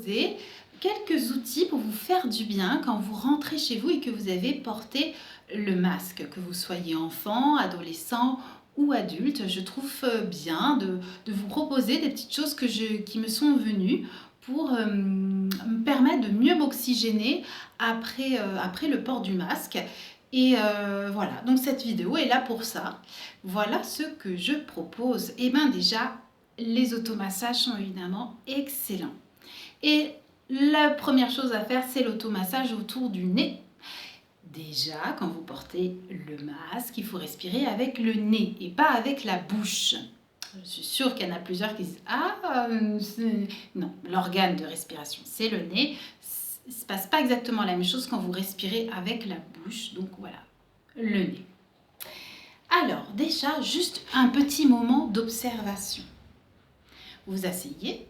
proposer quelques outils pour vous faire du bien quand vous rentrez chez vous et que vous avez porté le masque, que vous soyez enfant, adolescent ou adulte. Je trouve bien de vous proposer des petites choses qui me sont venues pour me permettre de mieux m'oxygéner après le port du masque. Et voilà, donc cette vidéo est là pour ça. Voilà ce que je propose. Et bien déjà, les automassages sont évidemment excellents. Et la première chose à faire, c'est l'automassage autour du nez. Déjà, quand vous portez le masque, il faut respirer avec le nez et pas avec la bouche. Je suis sûre qu'il y en a plusieurs qui disent « Ah, non, l'organe de respiration, c'est le nez. » Il ne se passe pas exactement la même chose quand vous respirez avec la bouche. Donc voilà, le nez. Alors déjà, juste un petit moment d'observation. Vous vous asseyez,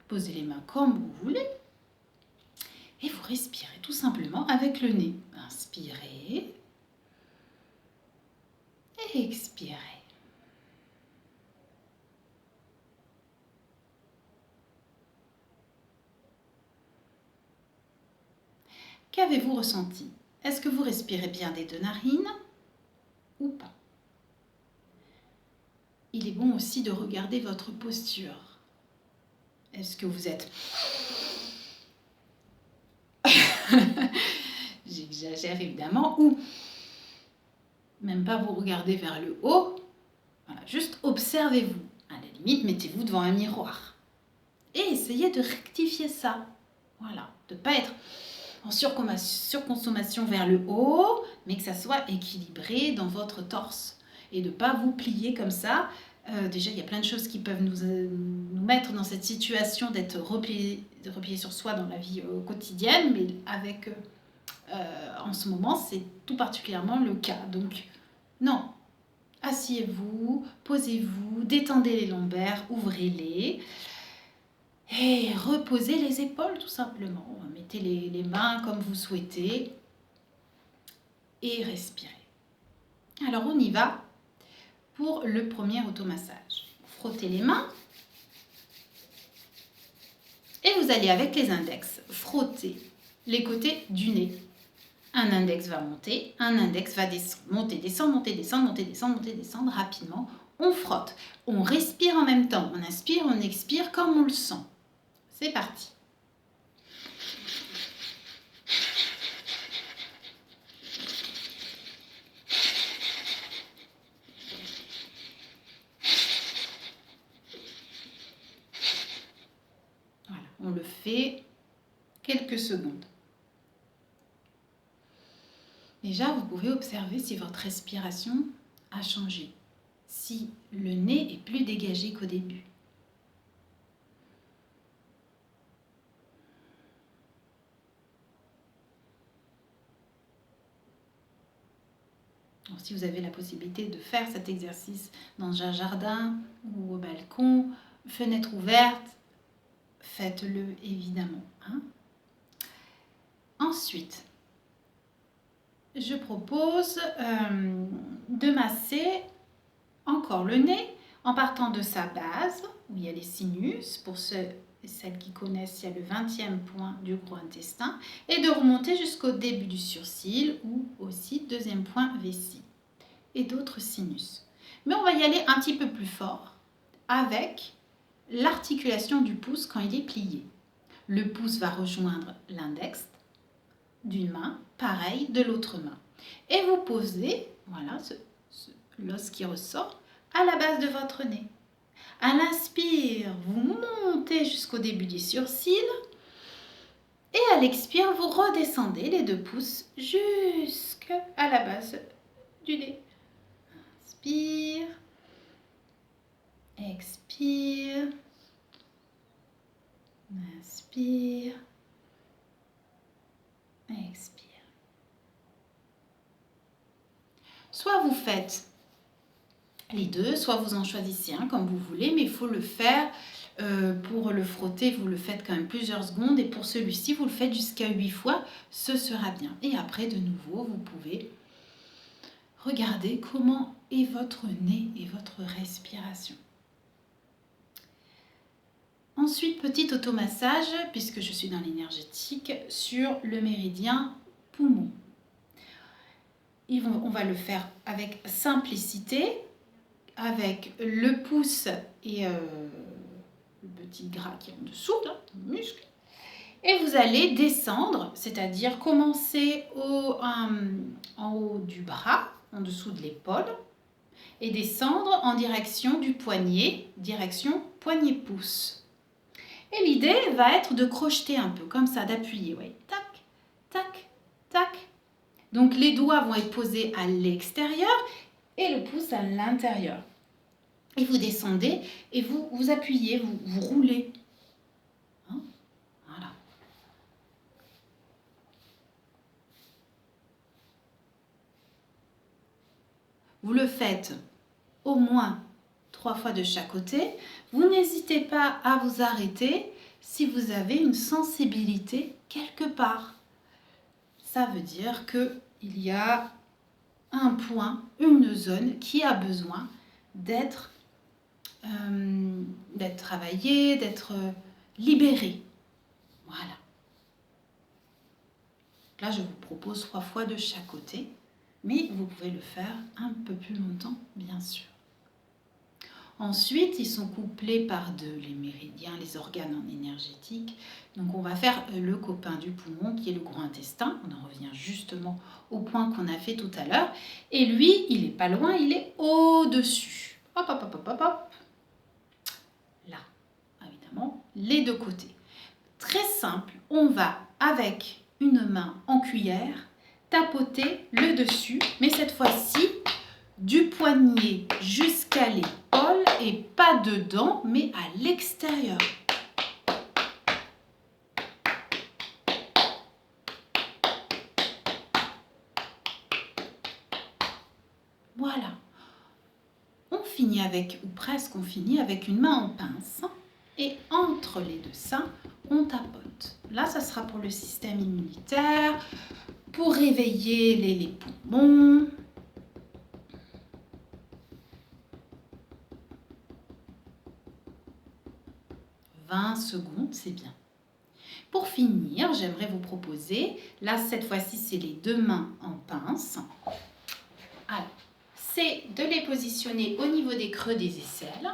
posez les mains comme vous voulez et vous respirez tout simplement avec le nez. Inspirez et expirez. Qu'avez-vous ressenti? Est-ce que vous respirez bien des deux narines ou pas? Il est bon aussi de regarder votre posture. Est-ce que vous êtes... J'exagère évidemment, ou même pas vous regardez vers le haut. Voilà, juste observez-vous. À la limite, mettez-vous devant un miroir. Et essayez de rectifier ça. Voilà, de ne pas être en surconsommation vers le haut, mais que ça soit équilibré dans votre torse. Et de ne pas vous plier comme ça. Déjà, il y a plein de choses qui peuvent nous mettre dans cette situation d'être replié sur soi dans la vie quotidienne, mais avec, en ce moment, c'est tout particulièrement le cas. Donc, non, asseyez-vous, posez-vous, détendez les lombaires, ouvrez-les. Et reposez les épaules tout simplement. Mettez les mains comme vous souhaitez et respirez. Alors on y va pour le premier automassage. Frottez les mains et vous allez avec les index frotter les côtés du nez. Un index va monter, un index va monter, descendre, monter, descendre, monter, descendre, monter, descendre rapidement. On frotte, on respire en même temps, on inspire, on expire comme on le sent. C'est parti. Voilà, on le fait quelques secondes. Déjà, vous pouvez observer si votre respiration a changé, si le nez est plus dégagé qu'au début. Alors, si vous avez la possibilité de faire cet exercice dans un jardin ou au balcon, fenêtre ouverte, faites-le évidemment. Ensuite, je propose de masser encore le nez en partant de sa base, où il y a les sinus, pour ceux et celles qui connaissent, il y a le 20e point du gros intestin, et de remonter jusqu'au début du surcil, ou aussi deuxième point vessie, et d'autres sinus. Mais on va y aller un petit peu plus fort, avec l'articulation du pouce quand il est plié. Le pouce va rejoindre l'index d'une main, pareil de l'autre main. Et vous posez, voilà, l'os qui ressort, à la base de votre nez. À l'inspire, vous montez jusqu'au début du surcil. Et à l'expire, vous redescendez les deux pouces jusqu'à la base du nez. Inspire. Expire. Inspire. Expire. Soit vous faites les deux, soit vous en choisissez un comme vous voulez, mais il faut le faire. Pour le frotter, vous le faites quand même plusieurs secondes, et pour celui-ci, vous le faites jusqu'à 8 fois, ce sera bien. Et après, de nouveau, vous pouvez regarder comment est votre nez et votre respiration. Ensuite, petit automassage, puisque je suis dans l'énergétique, sur le méridien poumon. On va le faire avec simplicité, avec le pouce et le petit gras qui est en dessous, là, le muscle. Et vous allez descendre, c'est-à-dire commencer en haut du bras, en dessous de l'épaule, et descendre en direction du poignet, direction poignet-pouce. Et l'idée va être de crocheter un peu, comme ça, d'appuyer. Ouais. Tac, tac, tac. Donc les doigts vont être posés à l'extérieur et le pouce à l'intérieur. Et vous descendez et vous appuyez, vous roulez. Hein? Voilà. Vous le faites au moins 3 fois de chaque côté. Vous n'hésitez pas à vous arrêter si vous avez une sensibilité quelque part. Ça veut dire qu'il y a un point, une zone qui a besoin d'être travaillée, d'être libérée. Voilà. Là, je vous propose 3 fois de chaque côté, mais vous pouvez le faire un peu plus longtemps, bien sûr. Ensuite, ils sont couplés par les méridiens, les organes en énergétique. Donc, on va faire le copain du poumon, qui est le gros intestin. On en revient justement au point qu'on a fait tout à l'heure. Et lui, il n'est pas loin, il est au-dessus. Hop, hop, hop, hop, hop, hop. Là, évidemment, les deux côtés. Très simple, on va, avec une main en cuillère, tapoter le dessus, mais cette fois-ci, du poignet jusqu'à l'épaule et pas dedans, mais à l'extérieur. Voilà. On finit avec, ou presque on finit avec une main en pince et entre les deux seins, on tapote. Là, ça sera pour le système immunitaire, pour réveiller les poumons. 20 secondes, c'est bien. Pour finir, j'aimerais vous proposer, là cette fois-ci c'est les deux mains en pince. Alors, c'est de les positionner au niveau des creux des aisselles.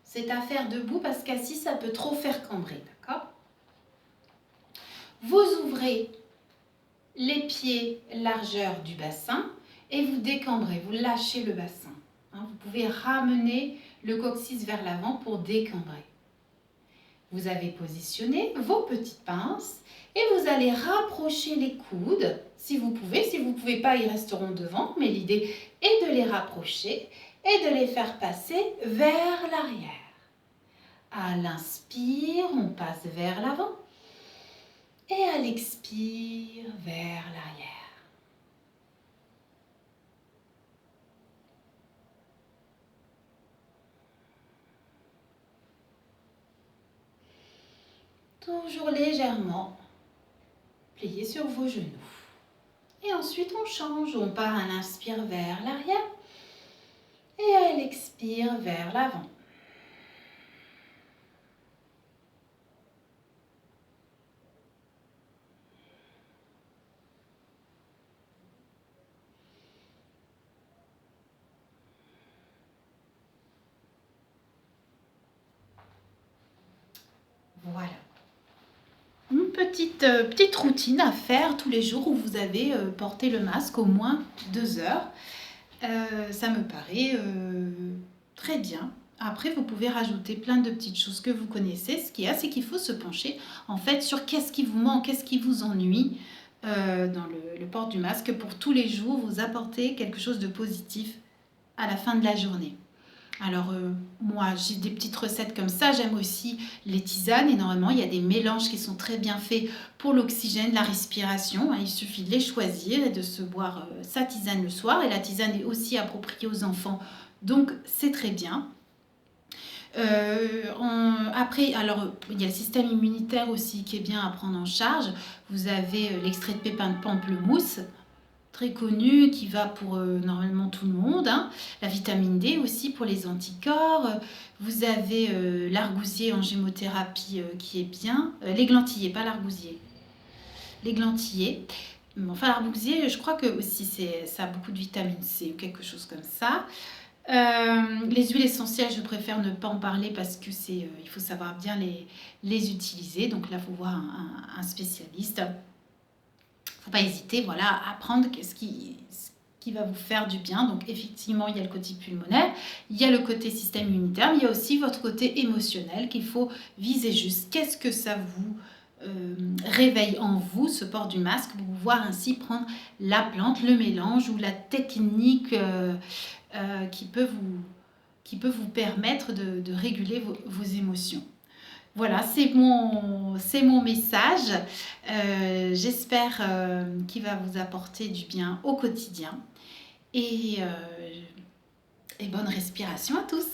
C'est à faire debout parce qu'assis ça peut trop faire cambrer, d'accord? Vous ouvrez les pieds largeur du bassin et vous décambrez, vous lâchez le bassin. Vous pouvez ramener le coccyx vers l'avant pour décambrer. Vous avez positionné vos petites pinces et vous allez rapprocher les coudes si vous pouvez. Si vous ne pouvez pas, ils resteront devant, mais l'idée est de les rapprocher et de les faire passer vers l'arrière. À l'inspire, on passe vers l'avant et à l'expire, vers l'arrière. Toujours légèrement, pliez sur vos genoux. Et ensuite, on change. On part à l'inspire vers l'arrière et à l'expire vers l'avant. Voilà. Une petite routine à faire tous les jours où vous avez porté le masque au moins 2 heures. Ça me paraît très bien. Après, vous pouvez rajouter plein de petites choses que vous connaissez. Ce qu'il y a, c'est qu'il faut se pencher en fait sur qu'est-ce qui vous manque, qu'est-ce qui vous ennuie dans le port du masque pour tous les jours vous apporter quelque chose de positif à la fin de la journée. Alors moi j'ai des petites recettes comme ça, j'aime aussi les tisanes énormément, il y a des mélanges qui sont très bien faits pour l'oxygène, la respiration, il suffit de les choisir et de se boire sa tisane le soir et la tisane est aussi appropriée aux enfants donc c'est très bien. Après, alors il y a le système immunitaire aussi qui est bien à prendre en charge, vous avez l'extrait de pépins de pamplemousse, très connu qui va pour normalement tout le monde, hein. La vitamine D aussi pour les anticorps. Vous avez l'argousier en gémothérapie qui est bien. L'églantiller, pas l'argousier. L'églantiller. Enfin, l'argousier, je crois que aussi ça a beaucoup de vitamine C ou quelque chose comme ça. Les huiles essentielles, je préfère ne pas en parler parce que il faut savoir bien les utiliser. Donc là, il faut voir un spécialiste. Faut pas hésiter, voilà, à prendre ce qui va vous faire du bien. Donc effectivement, il y a le côté pulmonaire, il y a le côté système immunitaire, mais il y a aussi votre côté émotionnel qu'il faut viser juste. Qu'est-ce que ça vous réveille en vous, ce port du masque, pour pouvoir ainsi prendre la plante, le mélange ou la technique qui peut vous permettre de réguler vos émotions. Voilà, c'est mon message. J'espère qu'il va vous apporter du bien au quotidien. Et bonne respiration à tous.